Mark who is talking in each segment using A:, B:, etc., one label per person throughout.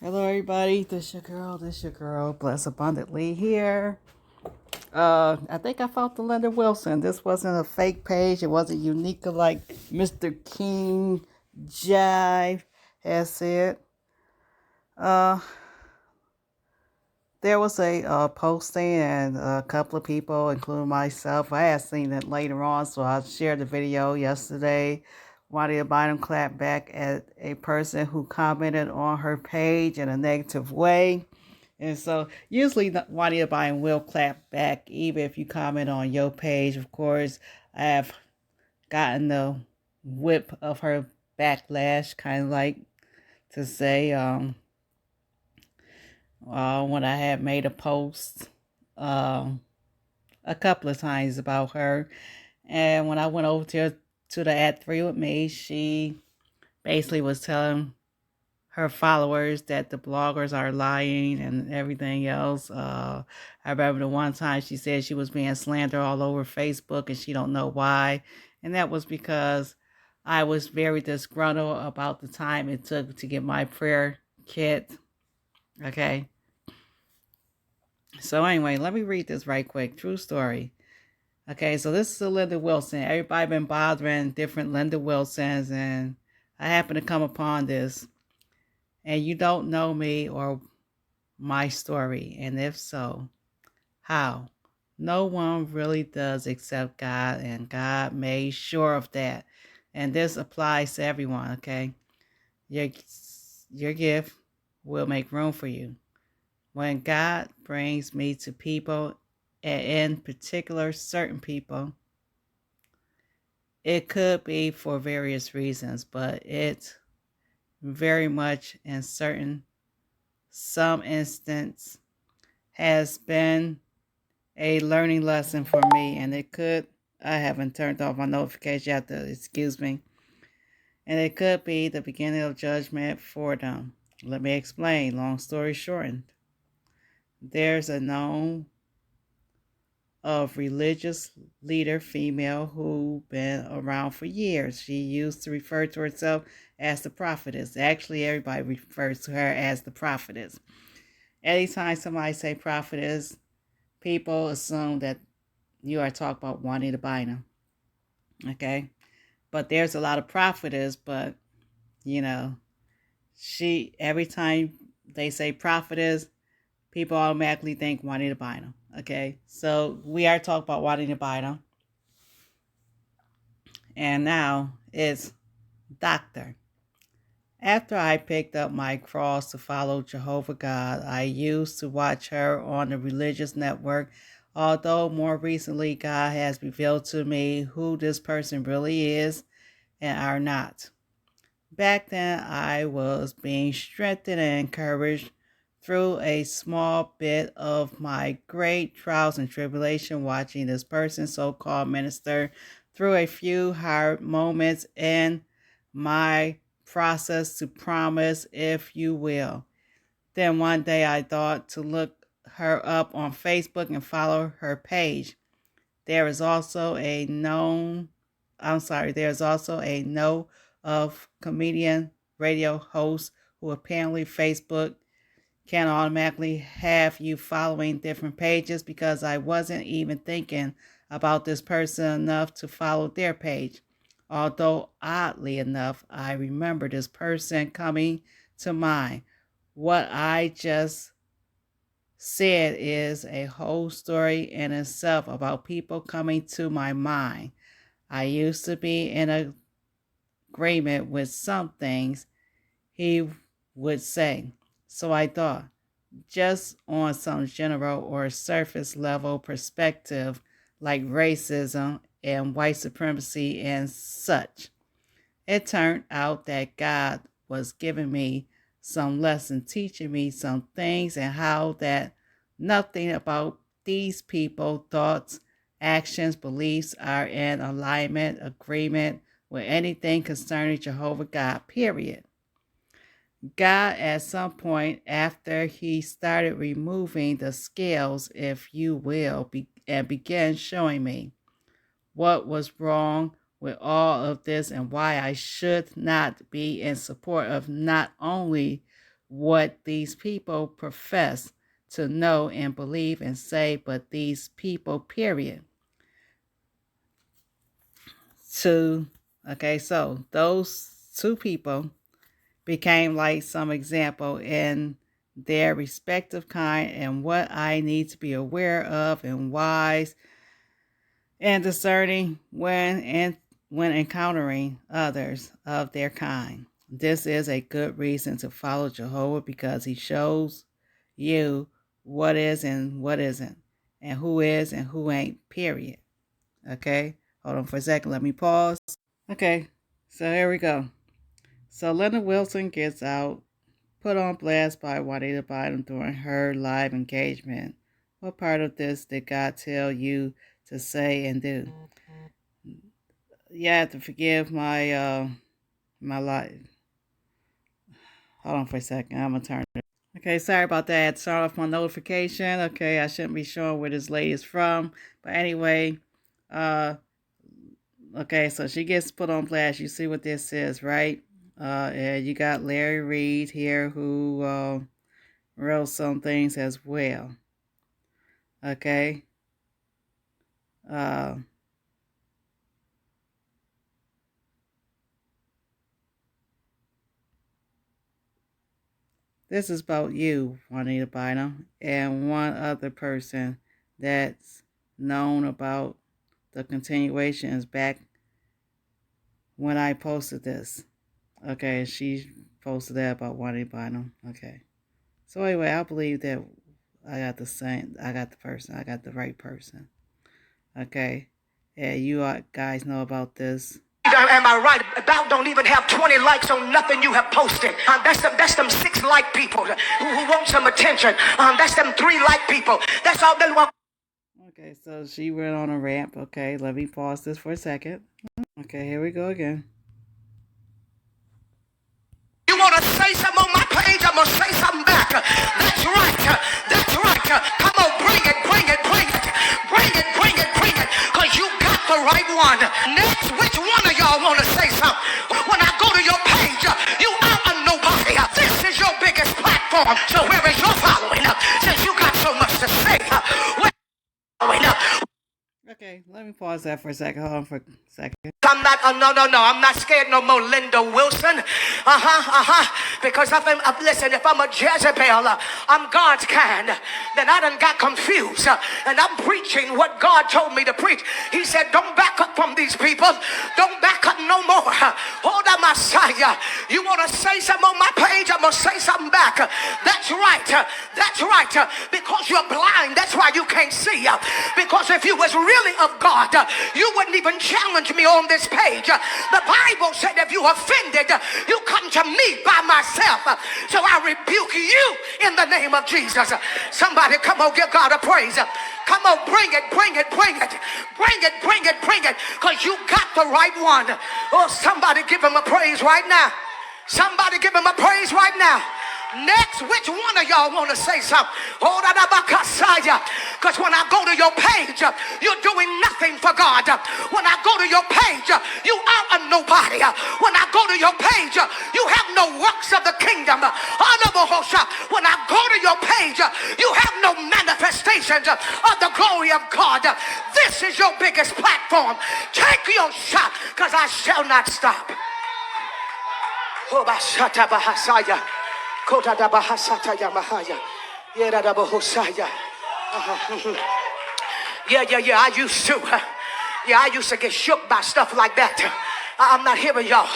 A: Hello, everybody. This your girl, Bless Abundantly here. I think I found the Linda Wilson. This wasn't a fake page. It wasn't unique like Mr. King Jive has said. Uh, there was a posting and a couple of people, including myself. I had seen it later on, so I shared the video yesterday. Juanita Bynum clapped back at a person who commented on her page in a negative way. And so usually Juanita Bynum will clap back even if you comment on your page. Of course, I have gotten the whip of her backlash, kind of like to say when I had made a post um, a couple of times about her. And when I went over to the At 3 with me, she basically was telling her followers that the bloggers are lying and everything else. I remember the one time she said she was being slandered all over Facebook and she don't know why. And that was because I was very disgruntled about the time it took to get my prayer kit. Okay. So anyway, let me read this right quick. True story. Okay, so this is a Linda Wilson. Everybody been bothering different Linda Wilsons, and I happened to come upon this. And you don't know me or my story, and if so, how? No one really does except God, and God made sure of that. And this applies to everyone, okay? Your, your gift will make room for you. When God brings me to people, and in particular certain people, it could be for various reasons, but it very much in some instance has been a learning lesson for me, and I haven't turned off my notification. You have to excuse me. And it could be the beginning of judgment for them. Let me explain. Long story shortened. There's a known of religious leader female who been around for years. She used to refer to herself as the prophetess. Actually, everybody refers to her as the prophetess. Anytime somebody say prophetess, people assume that you are talking about Juanita Bynum. Okay? But there's a lot of prophetess, but you know, every time they say prophetess, people automatically think Juanita Bynum. Okay? So we are talking about Juanita Bynum. And now it's Doctor. After I picked up my cross to follow Jehovah God, I used to watch her on the religious network. Although more recently, God has revealed to me who this person really is and are not. Back then, I was being strengthened and encouraged through a small bit of my great trials and tribulation, watching this person, so-called minister, through a few hard moments in my process to promise, if you will. Then one day I thought to look her up on Facebook and follow her page. There's also a know of comedian radio hosts who apparently Facebook can automatically have you following different pages, because I wasn't even thinking about this person enough to follow their page. Although oddly enough, I remember this person coming to mind. What I just said is a whole story in itself about people coming to my mind. I used to be in agreement with some things he would say. So I thought, just on some general or surface level perspective, like racism and white supremacy and such. It turned out that God was giving me some lesson, teaching me some things, and how that nothing about these people, thoughts, actions, beliefs are in alignment, agreement with anything concerning Jehovah God, period. God, at some point after he started removing the scales, if you will, and began showing me what was wrong with all of this and why I should not be in support of not only what these people profess to know and believe and say, but these people, period. So those two people became like some example in their respective kind and what I need to be aware of and wise and discerning when encountering others of their kind. This is a good reason to follow Jehovah because he shows you what is and what isn't, and who is and who ain't, period. Okay, hold on for a second. Let me pause. Okay, so here we go. So Linda Wilson gets out, put on blast by Juanita Bynum during her live engagement. What part of this did God tell you to say and do? You have to forgive my my life. Hold on for a second. I'm gonna turn it. Okay, sorry about that. I had to start off my notification. Okay, I shouldn't be showing where this lady is from, but anyway, okay, so she gets put on blast. You see what this is, right? And you got Larry Reed here who wrote some things as well. Okay. This is about you, Juanita Bynum, and one other person that's known about the continuation is back when I posted this. Okay, she posted that about Juanita Bynum. Okay. So anyway, I believe that I got the right person. Okay. Yeah, you guys know about this.
B: Am I right? About don't even have 20 likes on nothing you have posted. That's them 6 like people who want some attention. That's them 3 like people. That's all they want.
A: Okay, so she went on a rant. Okay, let me pause this for a second. Okay, here we go again.
B: You want to say something on my page? I'm going to say something back. That's right. That's right. Come on, bring it, bring it, bring it. Bring it, bring it, bring it. Because you got the right one. Next, which one of y'all want to say something? When I go to your page, you are a nobody. This is your biggest platform. So where is your following? Since you got so much to say, where is your following?
A: Okay, let me pause that for a second. Hold on for a second.
B: I'm not, no, I'm not scared no more, Linda Wilson. Because listen, if I'm a Jezebel, I'm God's kind, then I done got confused. And I'm preaching what God told me to preach. He said, don't back up from these people. Don't back up no more. Hold on, Messiah. You want to say something on my page? I'm going to say something back. That's right. That's right. Because you're blind, that's why you can't see. Because if you was really of God, you wouldn't even challenge me on this page. The Bible said if you offended, you come to me by myself. So I rebuke you in the name of Jesus. Somebody come on, give God a praise. Come on, bring it, bring it, bring it. Bring it, bring it, bring it. Because you got the right one. Oh, somebody give him a praise right now. Somebody give him a praise right now. Next, which one of y'all want to say something? Oh, because when I go to your page, you're doing nothing for God. When I go to your page, you are a nobody. When I go to your page, you have no works of the kingdom. When I go to your page, you have no manifestations of the glory of God. This is your biggest platform. Take your shot, because I shall not stop. Oh, yeah, I used to. I used to get shook by stuff like that. I'm not hearing y'all.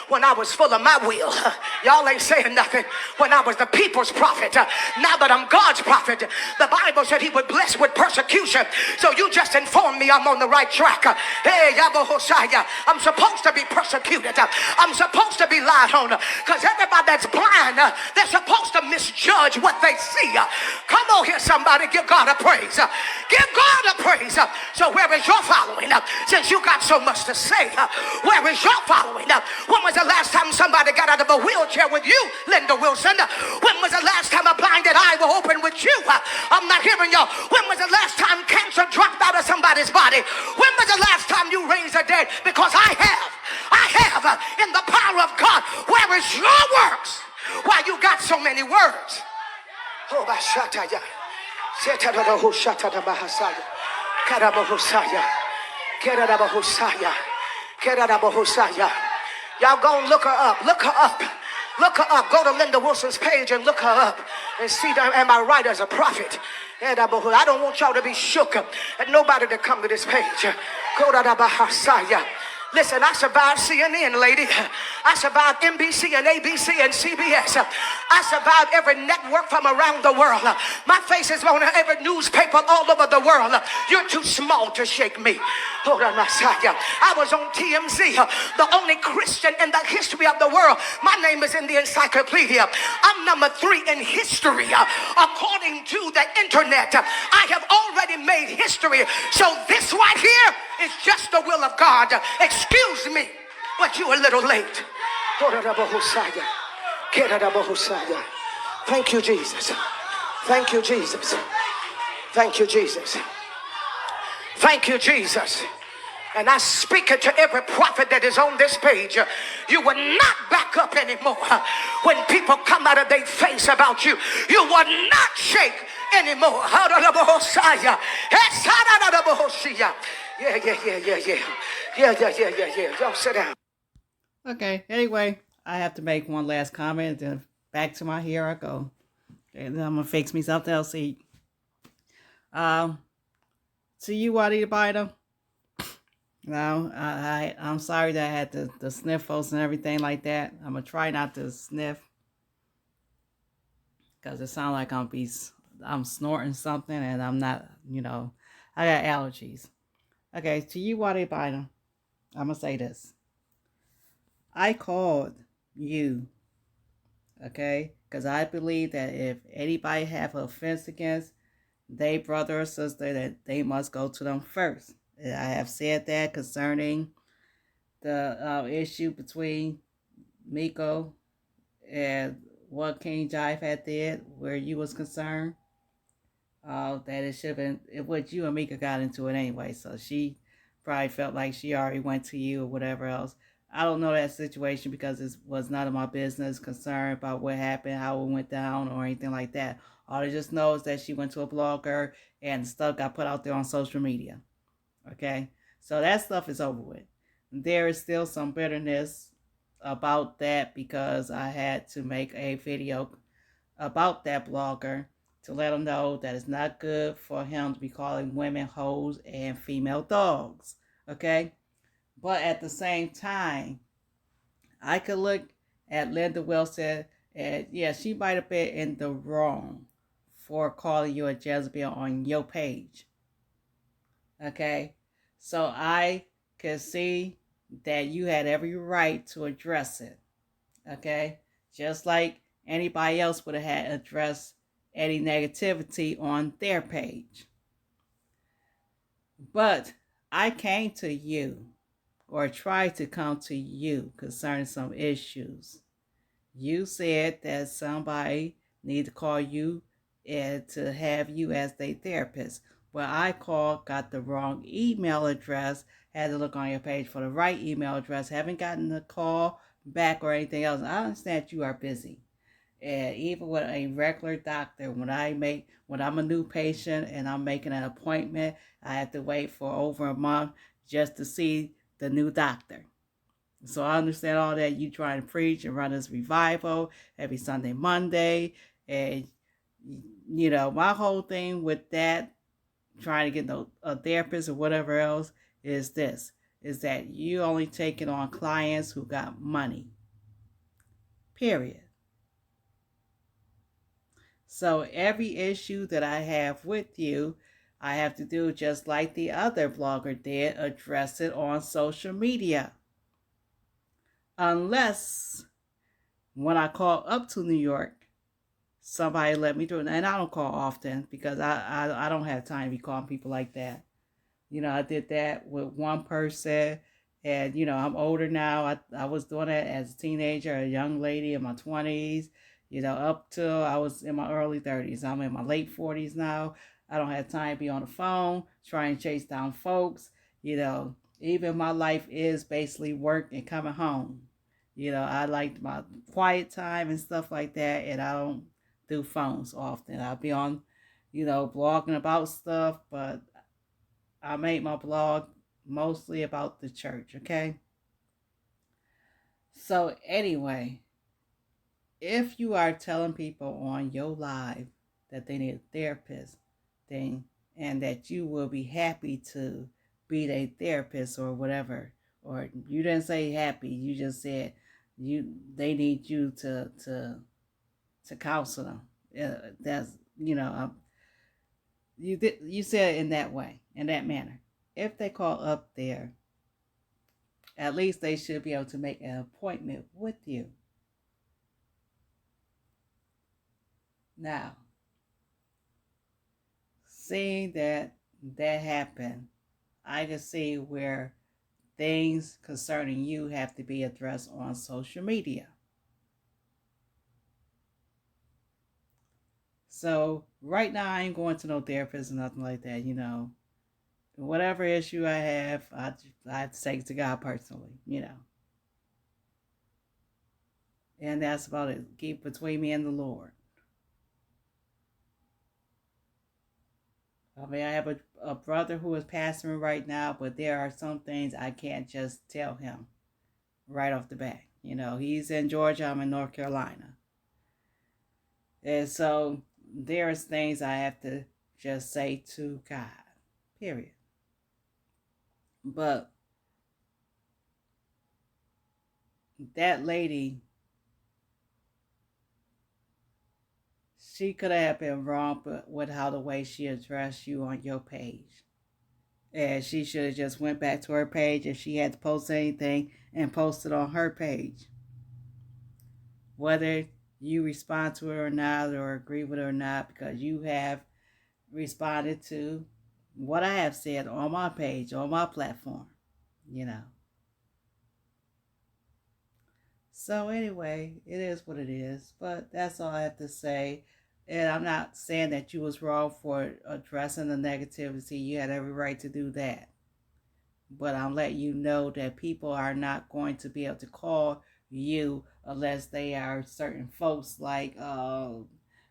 B: When I was full of my will, y'all ain't saying nothing. When I was the people's prophet, now that I'm God's prophet, the Bible said he would bless with persecution. So you just informed me I'm on the right track. Hey, I'm supposed to be persecuted. I'm supposed to be lied on. Because everybody that's blind, they're supposed to misjudge what they see. Come on here, somebody, give God a praise. Give God a praise. So where is your following? Since you got so much to say, where is your following? When was the last time somebody got out of a wheelchair with you, Linda Wilson? When was the last time a blinded eye will open with you? I'm not hearing y'all. When was the last time cancer dropped out of somebody's body? When was the last time you raised the dead? Because I have in the power of God. Where is your works? Why you got so many words? Oh, Bashataya. Setadabahushatadabahasaya. Karabahusaya. Kerabahusaya. Kerabahusaya. Y'all go and look her up. Look her up. Look her up. Go to Linda Wilson's page and look her up and see that. Am I right as a prophet? I don't want y'all to be shook and nobody to come to this page. Listen, I survived CNN, lady. I survived NBC and ABC and CBS. I survived every network from around the world. My face is on every newspaper all over the world. You're too small to shake me. Hold on, Messiah. I was on TMZ, the only Christian in the history of the world. My name is in the encyclopedia. I'm number 3 in history. According to the internet, I have already made history. So this right here is just the will of God. Excuse me, but you a little late. Thank you, Jesus. Thank you, Jesus. Thank you, Jesus. Thank you, Jesus. And I speak it to every prophet that is on this page. You will not back up anymore. When people come out of their face about you, you will not shake anymore. Yeah. Y'all sit down.
A: Okay, anyway, I have to make one last comment, then back to my here I go. And then I'm going to fix me something else to eat. To you, Juanita Bynum. No, I'm sorry that I had the sniffles and everything like that. I'm going to try not to sniff. Because it sounds like I'm snorting something and I'm not, I got allergies. Okay, to you, Juanita Bynum, I'm going to say this. I called you, okay? Because I believe that if anybody have an offense against their brother or sister, that they must go to them first. I have said that concerning the issue between Miko and what King Jive had did, where you was concerned. That it should have been what you and Mika got into it anyway. So she probably felt like she already went to you or whatever else. I don't know that situation because it was none of my business concerned about what happened, how it went down, or anything like that. All I just know is that she went to a blogger and stuff got put out there on social media. Okay? So that stuff is over with. There is still some bitterness about that because I had to make a video about that blogger to let him know that it's not good for him to be calling women hoes and female dogs. Okay? But at the same time, I could look at Linda Wilson and yeah, she might have been in the wrong for calling you a Jezebel on your page. Okay? So I could see that you had every right to address it. Okay? Just like anybody else would have had addressed any negativity on their page. But I came to you, or tried to come to you concerning some issues. You said that somebody need to call you and to have you as their therapist. Well, I got the wrong email address, had to look on your page for the right email address, haven't gotten the call back or anything else. I understand you are busy. And even with a regular doctor, when I'm a new patient and I'm making an appointment, I have to wait for over a month just to see the new doctor. So I understand all that. You try to preach and run this revival every Sunday, Monday. And, my whole thing with that, trying to get a therapist or whatever else, is that you only taking on clients who got money. Period. So every issue that I have with you, I have to do just like the other blogger did, address it on social media. Unless when I call up to New York, somebody let me do it. And I don't call often because I don't have time to be calling people like that. I did that with one person and, I'm older now. I was doing that as a teenager, a young lady in my 20s, up till I was in my early 30s. I'm in my late 40s now. I don't have time to be on the phone, trying to chase down folks. Even my life is basically work and coming home. I like my quiet time and stuff like that, and I don't do phones often. I'll be on, blogging about stuff, but I make my blog mostly about the church, okay? So, anyway, if you are telling people on your live that they need a therapist, then and that you will be happy to be their therapist or whatever, or you didn't say happy, you just said they need you to counsel them. That's you said it in that way, in that manner. If they call up there, at least they should be able to make an appointment with you. Now, seeing that happened, I can see where things concerning you have to be addressed on social media. So right now I ain't going to no therapist or nothing like that. Whatever issue I have, I have to take it to God personally. And that's about it. Keep between me and the Lord. I mean, I have a brother who is pastoring right now, but there are some things I can't just tell him right off the bat. He's in Georgia, I'm in North Carolina. And so there's things I have to just say to God, period. But that lady, she could have been wrong but with how the way she addressed you on your page. And she should have just went back to her page if she had to post anything and post it on her page. Whether you respond to it or not, or agree with it or not, because you have responded to what I have said on my page, on my platform. So anyway, it is what it is. But that's all I have to say. And I'm not saying that you was wrong for addressing the negativity. You had every right to do that. But I'm letting you know that people are not going to be able to call you unless they are certain folks like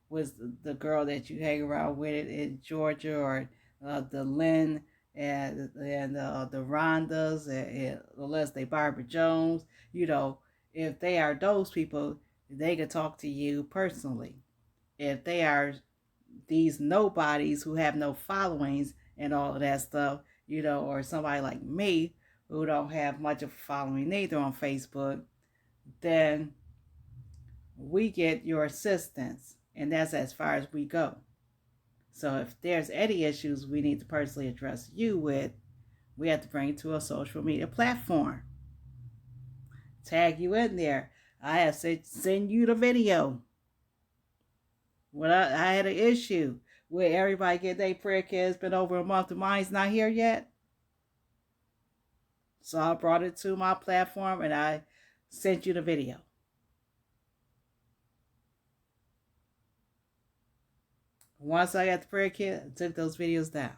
A: was the girl that you hang around with in Georgia, or the Lynn and the Rondas, and unless they Barbara Jones. If they are those people, they can talk to you personally. If they are these nobodies who have no followings and all of that stuff, or somebody like me who don't have much of a following either on Facebook, then we get your assistance, and that's as far as we go. So if there's any issues we need to personally address you with, we have to bring it to a social media platform. Tag you in there. I have said send you the video. When I had an issue where everybody get their prayer kit, it's been over a month and mine's not here yet. So I brought it to my platform and I sent you the video. Once I got the prayer kit, I took those videos down.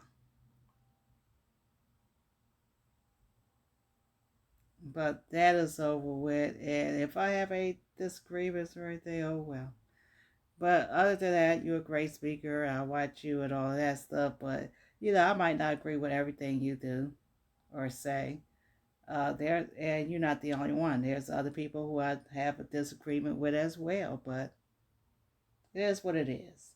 A: But that is over with. And if I have any disagreements or anything, oh well. But other than that, you're a great speaker. I watch you and all that stuff. But, I might not agree with everything you do or say. And you're not the only one. There's other people who I have a disagreement with as well. But it is what it is.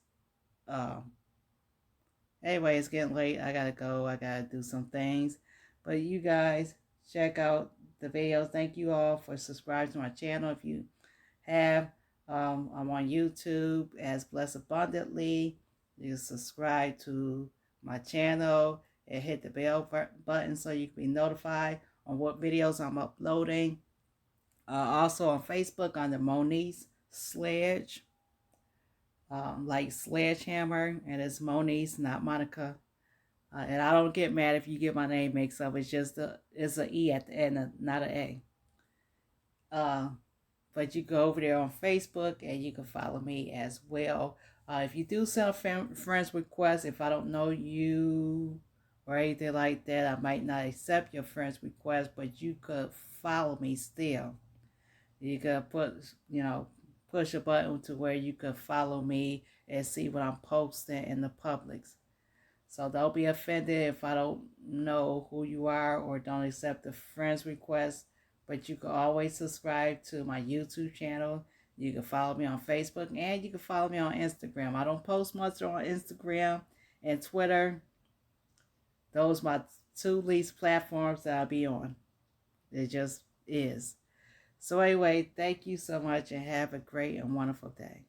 A: Anyway, it's getting late. I gotta go. I gotta do some things. But you guys, check out the videos. Thank you all for subscribing to my channel. If you have, I'm on YouTube as Bless Abundantly. You subscribe to my channel and hit the bell button so you can be notified on what videos I'm uploading. Also on Facebook under Monique's Sledge. Like Sledgehammer, and it's Monique's, not Monica. And I don't get mad if you get my name mixed up. It's just it's an E at the end, not an A. But you go over there on Facebook and you can follow me as well. If you do send a friend's request, if I don't know you or anything like that, I might not accept your friend's request, but you could follow me still. You could push a button to where you could follow me and see what I'm posting in the publics. So don't be offended if I don't know who you are or don't accept the friends request. But you can always subscribe to my YouTube channel. You can follow me on Facebook and you can follow me on Instagram. I don't post much on Instagram and Twitter. Those are my two least platforms that I'll be on. It just is. So anyway, thank you so much and have a great and wonderful day.